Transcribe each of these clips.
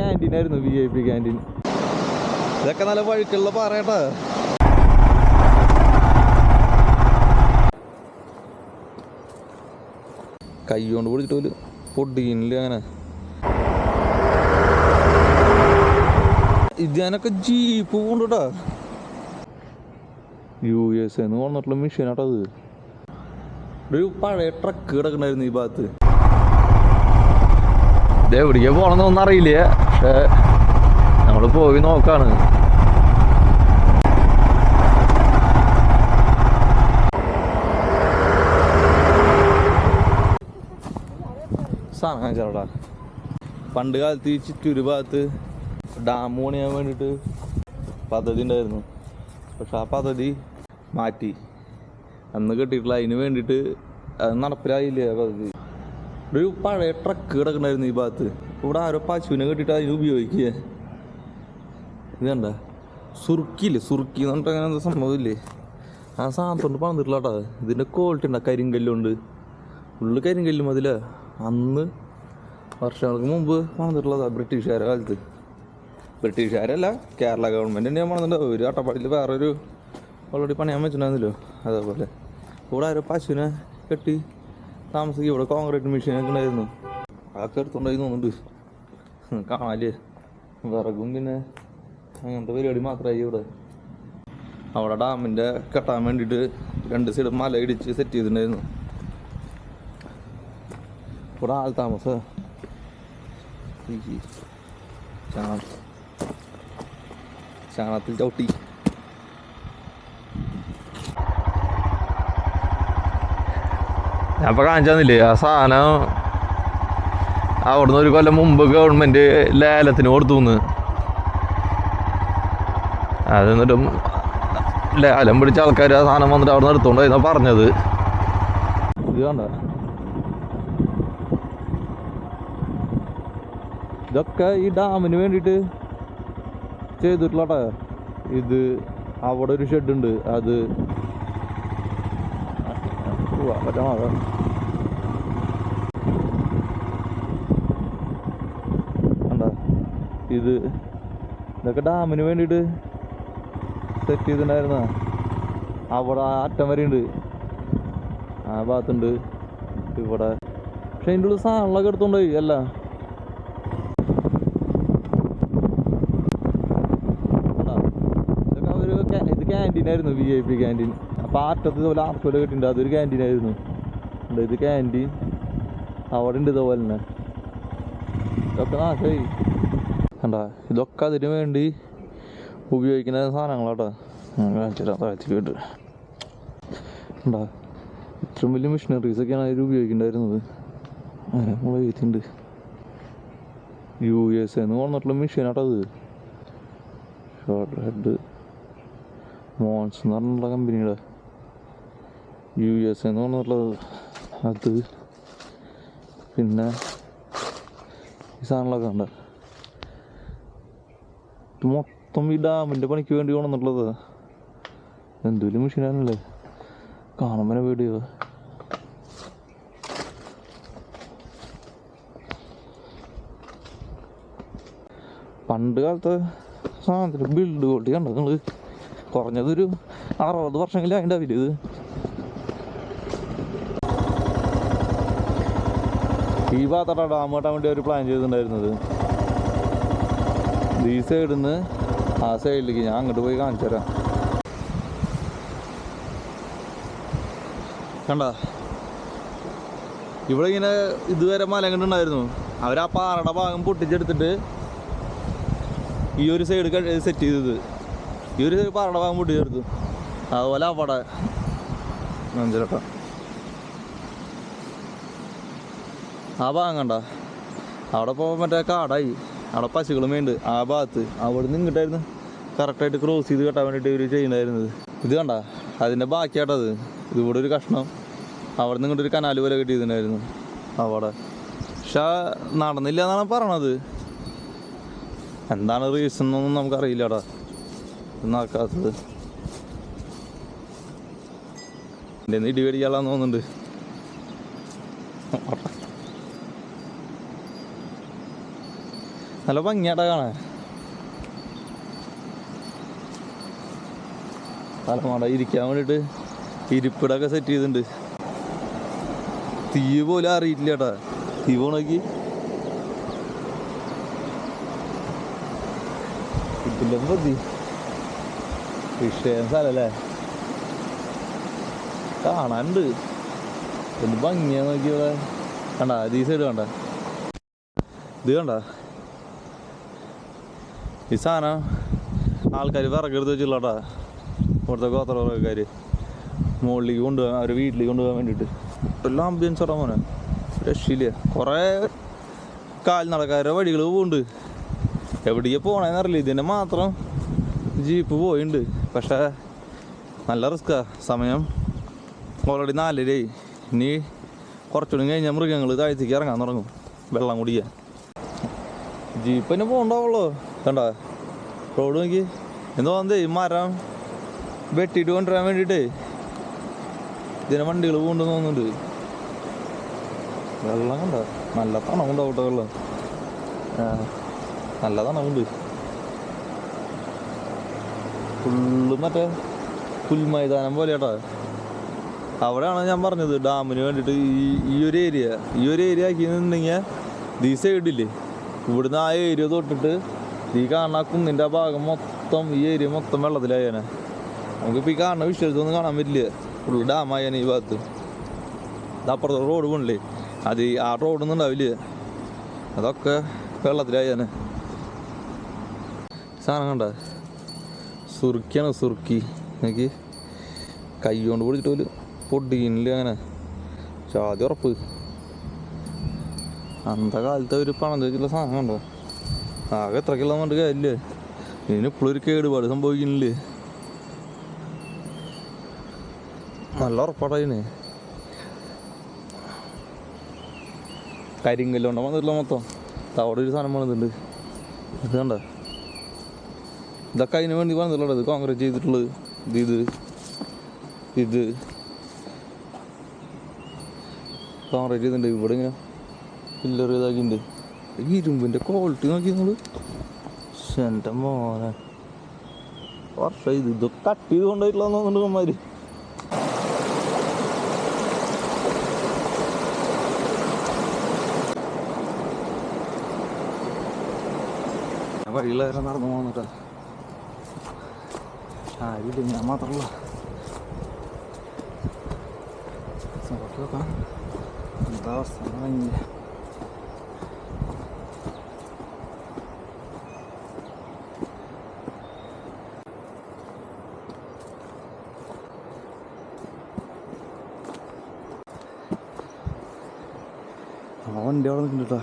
ക്യാൻറ്റീനായിരുന്നു, VIP canteen. ഇതൊക്കെ നല്ല വഴുക്കുള്ള പറയട്ടാ. കൈ കൊണ്ട് പിടിച്ചിട്ട് പോലും പൊടിയില്ല അങ്ങനെ. ഇതിനൊക്കെ ജീപ്പ് കൊണ്ടുട്ടാ USA എന്ന് പറഞ്ഞിട്ടുള്ള മെഷീനാട്ടോ അത്. ഒരു പഴയ ട്രക്ക് കിടക്കണ്ടായിരുന്നു ഈ ഭാഗത്ത്. ഇത് എവിടേക്കാ പോകണമെന്നൊന്നും അറിയില്ല, പക്ഷെ നമ്മൾ പോയി നോക്കാണ്. സാധനം കാണിച്ചാടാ. പണ്ട് കാലത്ത് ഈ ചിറ്റൂര് ഭാഗത്ത് ഡാം പണിയാൻ വേണ്ടിയിട്ട് പദ്ധതി ഉണ്ടായിരുന്നു. പക്ഷെ ആ പദ്ധതി മാറ്റി. അന്ന് കെട്ടിയിട്ടുള്ള അതിന് വേണ്ടിയിട്ട് അത് നടപ്പിലായില്ല പദ്ധതി. ഒരു പഴയ ട്രക്ക് കിടക്കണ്ടായിരുന്നു ഈ ഭാഗത്ത്. ഇവിടെ ആരോ പശുവിനെ കെട്ടിയിട്ട് അതിന് ഉപയോഗിക്കുക. ഇത് കണ്ട സുറുക്കിയില്ലേ, സുറുക്കി എന്ന് പറഞ്ഞിട്ട് അങ്ങനെ എന്താ സംഭവമില്ലേ, ആ സാധനത്തോണ്ട് പണിതിട്ടില്ല കേട്ടോ. ഇതിൻ്റെ ക്വാളിറ്റി ഉണ്ടാ, കരിങ്കല്ലുണ്ട്, ഉള്ളു കരിങ്കല്ലും അതില. അന്ന് വർഷങ്ങൾക്ക് മുമ്പ് പണിതിട്ടുള്ളതാണ് ബ്രിട്ടീഷുകാരുടെ കാലത്ത്. ബ്രിട്ടീഷുകാരല്ല, കേരള ഗവൺമെൻറ് തന്നെയാണ് പണിതുണ്ടാവും. ഒരു അട്ടപ്പാടിയിൽ വേറൊരു ഓൾറെഡി പണിയാൻ വെച്ചിട്ടുണ്ടായിരുന്നല്ലോ, അതേപോലെ ഇവിടെ ആരോ പശുവിനെ കെട്ടി താമസിക്കും. ഇവിടെ കോൺക്രീറ്റ് മെഷീനൊക്കെ ഉണ്ടായിരുന്നു, അതൊക്കെ എടുത്തുണ്ടായി തോന്നുന്നുണ്ട്. കാണാല്ലേ, വിറകും പിന്നെ അങ്ങനത്തെ പരിപാടി മാത്രമായി ഇവിടെ. അവിടെ ഡാമിൻ്റെ കെട്ടാൻ വേണ്ടിയിട്ട് 2 സൈഡ് മല ഇടിച്ച് സെറ്റ് ചെയ്തിട്ടുണ്ടായിരുന്നു. ഇവിടെ ആൾ താമസം ചാണത്തിൽ ചവിട്ടി. ഞാൻ ഇപ്പം കാണിച്ചെന്നില്ലേ ആ സാധനം, അവിടുന്ന് 1 കൊല്ലം മുമ്പ് ഗവൺമെൻറ് ലേലത്തിന് കൊടുത്തുന്ന്. അത് എന്നിട്ടും ലേലം പിടിച്ച ആൾക്കാർ ആ സാധനം വന്നിട്ട് അവിടെ നിർത്തുകൊണ്ടായിരുന്നു പറഞ്ഞത്. ഇത് കണ്ട, ഇതൊക്കെ ഈ ഡാമിന് വേണ്ടിയിട്ട് ചെയ്തിട്ടുള്ളട്ടെ. ഇത് അവിടെ ഒരു ഷെഡുണ്ട്, അത് പറ്റണോ. കണ്ട, ഇതൊക്കെ ഡാമിന് വേണ്ടിയിട്ട് സെറ്റ് ചെയ്തിട്ടുണ്ടായിരുന്ന. അവിടെ അറ്റം വരെയുണ്ട്, ആ ഭാഗത്തുണ്ട്, ഇവിടെ. പക്ഷെ അതിൻ്റെ ഉള്ളിൽ സാധനങ്ങളൊക്കെ എടുത്തോണ്ടായി അല്ല. ഇത് ക്യാൻറ്റീനായിരുന്നു, VIP ക്യാൻറ്റീൻ. അപ്പം ആ അറ്റത്ത് ഇതുപോലെ ആർക്കോല കെട്ടിട്ടുണ്ട്, അതൊരു ക്യാൻറ്റീനായിരുന്നു. ഇത് ക്യാൻറ്റീൻ അവിടെ ഉണ്ട് ഇതുപോലെ തന്നെ. ഇതൊക്കെ നാശമായി കണ്ട. ഇതൊക്കെ അതിന് വേണ്ടി ഉപയോഗിക്കുന്ന സാധനങ്ങളാട്ടോ. കാണിച്ചിട്ട് താഴ്ത്തിട്ട് കണ്ടാ, ഇത്രയും വലിയ മെഷീനറീസൊക്കെയാണ് അതിൽ ഉപയോഗിക്കുന്നുണ്ടായിരുന്നത്. അങ്ങനെ നമ്മൾ എഴുതിയിട്ടുണ്ട് USA എന്ന് പറഞ്ഞിട്ടുള്ള മെഷീനാട്ടോ അത്. ഷോർട്ട് ഹെഡ് മോൺസ് എന്ന് പറഞ്ഞിട്ടുള്ള കമ്പനിയുടെ USA എന്ന് പറഞ്ഞിട്ടുള്ളത് അത്. പിന്നെ ഈ സാധനങ്ങളൊക്കെ ഉണ്ട്. മൊത്തം ഈ ഡാമിൻ്റെ പണിക്ക് വേണ്ടി കൊണ്ടുവന്നിട്ടുള്ളത്. എന്തൊരു മെഷീനാണല്ലേ, കാണുമ്പോൾ വീഡിയോ. പണ്ട് കാലത്തെ സാധനത്തിൽ ബിൽഡ് ക്വാളിറ്റി കണ്ടോ നിങ്ങൾ? കുറഞ്ഞതൊരു 60 വർഷമെങ്കിലും അതിൻ്റെ ഇത്. ഈ ഭാഗത്തോട്ടാ ഡാം കെട്ടാൻ വേണ്ടി അവർ പ്ലാൻ ചെയ്തിട്ടുണ്ടായിരുന്നത്. ഈ സൈഡിൽ നിന്ന് ആ സൈഡിലേക്ക് ഞാൻ അങ്ങോട്ട് പോയി കാണിച്ചു തരാം. കണ്ട, ഇവിടെ ഇങ്ങനെ ഇതുവരെ മല കണ്ടുണ്ടായിരുന്നു. അവർ ആ പാറയുടെ ഭാഗം പൊട്ടിച്ചെടുത്തിട്ട് ഈ ഒരു സൈഡ് സെറ്റ് ചെയ്തത്. ഈ ഒരു പാറയുടെ ഭാഗം പൊട്ടിച്ചെടുത്തു. അതുപോലെ അവിടെ മനസ്സിലട്ടോ ആ ഭാഗം കണ്ട, അവിടെ ഇപ്പോൾ മറ്റേ കാടായി, അവിടെ പശുക്കളും വേണ്ട. ആ ഭാഗത്ത് അവിടെ നിന്ന് ഇങ്ങോട്ടായിരുന്നു കറക്റ്റായിട്ട് ക്രോസ് ചെയ്ത് കെട്ടാൻ വേണ്ടിയിട്ട് ഇവർ ചെയ്യുന്നുണ്ടായിരുന്നത്. ഇത് കണ്ട, അതിൻ്റെ ബാക്കിയായിട്ടത്. ഇതിവിടെ ഒരു കഷ്ണം, അവിടെ നിന്ന് ഇങ്ങോട്ടൊരു കനാല് പോലെ കെട്ടിയിട്ടുണ്ടായിരുന്നു അവിടെ. പക്ഷെ നടന്നില്ല എന്നാണ് പറയണത്. എന്താണ് റീസൺ എന്നൊന്നും നമുക്കറിയില്ലടാ നടക്കാത്തത്. എൻ്റെ ഇടി പേടിക്കാളാന്ന് തോന്നുന്നുണ്ട്. നല്ല ഭംഗിയാട്ടാ കാണാൻ. തലമാട ഇരിക്കാൻ വേണ്ടിയിട്ട് ഇരിപ്പിടൊക്കെ സെറ്റ് ചെയ്തിട്ടുണ്ട്. തീ പോലും അറിയില്ല ചേട്ടാ. തീ പോണോക്കി ഇതില്ല മതി. വിഷയം സ്ഥലല്ലേ, കാണാനുണ്ട്. എന്ത് ഭംഗിയാ നോക്കിയവിടെ. കണ്ട ഈ സൈഡ് കണ്ട, ഇത് കണ്ട ഈ സാധനം ആൾക്കാർ വിറകെടുത്ത് വെച്ചില്ലാട്ടാ. ഇവിടുത്തെ ഗോത്രക്കാർ മുകളിലേക്ക് കൊണ്ടുപോകാൻ, അവരുടെ വീട്ടിലേക്ക് കൊണ്ടുപോകാൻ വേണ്ടിയിട്ട്. എല്ലാം ആംബിയൻസ് ഇടാൻ മോനെ, രക്ഷയില്ല. കുറേ കാൽനടക്കാരുടെ വഴികൾ പോകുന്നുണ്ട്. എവിടേക്ക് പോകണമെന്ന് അറിയില്ല. ഇതിൻ്റെ മാത്രം ജീപ്പ് പോയിട്ടുണ്ട്. പക്ഷേ നല്ല റിസ്ക്കാ. സമയം ഓൾറെഡി 4:30. ഇനി കുറച്ചുകൂടി കഴിഞ്ഞാൽ മൃഗങ്ങൾ താഴത്തേക്ക് ഇറങ്ങാൻ തുടങ്ങും വെള്ളം കുടിക്കാൻ. ജീപ്പ് തന്നെ പോകണ്ടാവുള്ളൂ. കണ്ട റോഡ് നോക്കി. എന്തോ വന്നേ ഈ മരം വെട്ടിയിട്ട് കൊണ്ടുവരാൻ വേണ്ടിയിട്ടേ ഇതിനെ വണ്ടികൾ പോകുന്നുണ്ടെന്ന് തോന്നുന്നുണ്ട്. വെള്ളം കണ്ട നല്ല തണവുണ്ടാവും കേട്ടോ. വെള്ളം നല്ല തണവുണ്ട്. ഫുള്ള് മറ്റേ പുൽമൈതാനം പോലെ കേട്ടോ. അവിടെയാണ് ഞാൻ പറഞ്ഞത് ഡാമിന് വേണ്ടിയിട്ട് ഈ ഒരു ഏരിയ ആക്കിയിട്ടുണ്ടെങ്കിൽ ഈ സൈഡില്ലേ, ഇവിടുന്ന് ആ ഏരിയ തൊട്ടിട്ട് ഈ കാണുന്ന കുന്നിൻ്റെ ആ ഭാഗം മൊത്തം, ഈ ഏരിയ മൊത്തം വെള്ളത്തിലായേനെ. നമുക്കിപ്പോൾ ഈ കാണുന്ന വിഷ്വൽസൊന്നും കാണാൻ പറ്റില്ല. ഫുള്ള് ഡാമായേനെ ഈ ഭാഗത്ത്. ഇതപ്പുറത്തെ റോഡ് പോണില്ലേ, അത് ആ റോഡൊന്നും ഉണ്ടാവില്ല. അതൊക്കെ വെള്ളത്തിലായേനെ. സാധനം കണ്ട സുറുക്കിയാണ്, സുറുക്കി. എനിക്ക് കൈ കൊണ്ട് പിടിച്ചിട്ട് പോലും പൊടിയില്ല. അങ്ങനെ ചാതി ഉറപ്പ്. അന്നത്തെ കാലത്തെ ഒരു പണം ചോദിച്ചുള്ള സാധനം കണ്ടോ. ആകെ എത്ര കിലോ കൊണ്ട് കാര്യമില്ലേ. ഇതിനിപ്പോഴും ഒരു കേടുപാട് സംഭവിക്കുന്നില്ലേ. നല്ല ഉറപ്പാടായിന്. കരിങ്കല്ലുണ്ടോ വന്നിട്ടില്ല മൊത്തം. അവിടെ ഒരു സാധനം വന്നിട്ടുണ്ട്. ഇത് കണ്ട, ഇതൊക്കെ അതിന് വേണ്ടി വന്നിട്ടുള്ളത്. ഇത് കോൺക്രീറ്റ് ചെയ്തിട്ടുള്ളത്. ഇത് കോൺക്രീറ്റ് ചെയ്തിട്ടുണ്ട്. ഇവിടെ ഇങ്ങനെ പില്ലർ ഇതാക്കിയിട്ടുണ്ട്. ഇരുമ്പിൻ്റെ ക്വാളിറ്റി നോക്കി നിങ്ങൾ. എൻ്റെ മോനെ വർഷം ഇതൊക്കെ കട്ട് ചെയ്ത് കൊണ്ടുപോയിട്ടില്ല തോന്നുന്നുണ്ട് അമ്മമാര്. വഴിയിലേറെ നടന്നു പോകുന്നിട്ടാ. ആരില്ല, ഞാൻ മാത്രമല്ല. നോക്കാം എന്താ അവസ്ഥ. ആ വണ്ടി അവിടെ നിൽക്കുന്നുണ്ട് കേട്ടോ.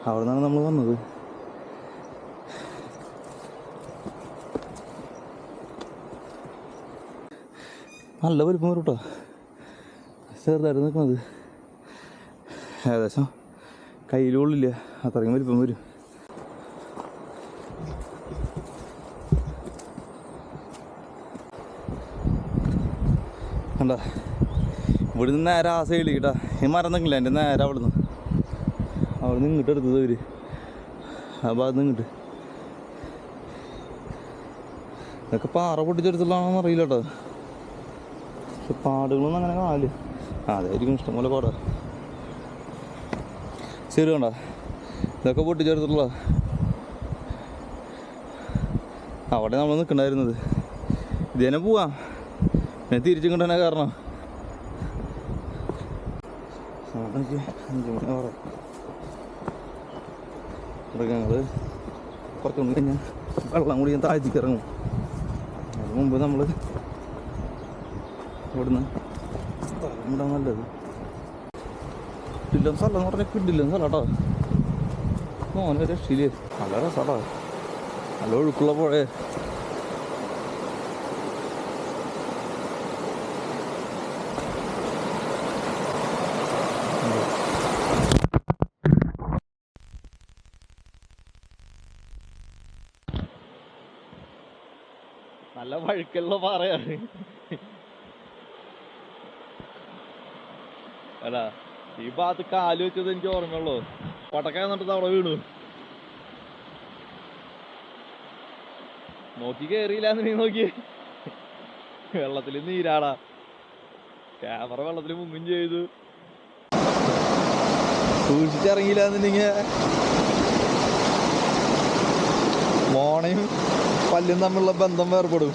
അവിടെ നിന്നാണ് നമ്മൾ വന്നത്. നല്ല വലിപ്പം വരും കേട്ടോ. ചെറുതായിട്ട് നിൽക്കുന്നത് ഏകദേശം കയ്യിലുള്ളില്ല, അത്രയും വലിപ്പം വരും. കണ്ട ഇവിടെ നിന്ന് നേരെ ആ സൈഡിൽ കേട്ടാ. ഈ മരം നിൽക്കില്ല, എൻ്റെ നേരെ അവിടെ നിന്ന് ഇങ്ങോട്ട് എടുത്തത് അവർ. ആ ഭാഗത്ത് നിന്ന് ഇങ്ങോട്ട്. ഇതൊക്കെ പാറ പൊട്ടിച്ചെടുത്തുള്ളതാണെന്ന് അറിയില്ല കേട്ടോ. പക്ഷെ പാടുകളൊന്നും അങ്ങനെ കാണില്ല. അതായിരിക്കും ഇഷ്ടംപോലെ പാടാ. ശരി കണ്ട, ഇതൊക്കെ പൊട്ടിച്ചെടുത്തുള്ള അവിടെ നമ്മൾ നിൽക്കണ്ടായിരുന്നത്. ഇത് തന്നെ പോവാം. ഞാൻ തിരിച്ചും കൊണ്ടു തന്നെ കാരണം 5 മണി പറയാം. മൃഗങ്ങൾ കുറച്ചുകൊണ്ട് കഴിഞ്ഞാൽ വെള്ളം കൂടി ഞാൻ താഴ്ത്തിക്ക് ഇറങ്ങും. അതിന് മുമ്പ് നമ്മൾ ഇവിടുന്ന് സ്ഥലം ഇടാൻ നല്ലത്. കിടിലൻ സ്ഥലം എന്ന് പറഞ്ഞാൽ കിടിലൻ സ്ഥലം കേട്ടോ. മോനെ രക്ഷയില്ലേ, നല്ല രസമാട്ടോ. നല്ല ഒഴുക്കുള്ള പുഴയെ. നല്ല വഴുക്കുള്ള പാറയാണ് അല്ല. ഈ ഭാഗത്ത് കാല് വെച്ചത് എനിക്ക് ഓർമ്മയുള്ളൂ. പടക്കം എന്നിട്ട് അവിടെ വീണു. നോക്കി കയറിയില്ലാന്ന് നീ നോക്കി വെള്ളത്തിൽ നീരാടാ ക്യാമറ വെള്ളത്തിൽ മുങ്ങും ചെയ്തു സൂക്ഷിച്ചിറങ്ങിയില്ലാന്നുണ്ടെങ്കിൽ മോണയും പല്ലും തമ്മിലുള്ള ബന്ധം വേർപെടും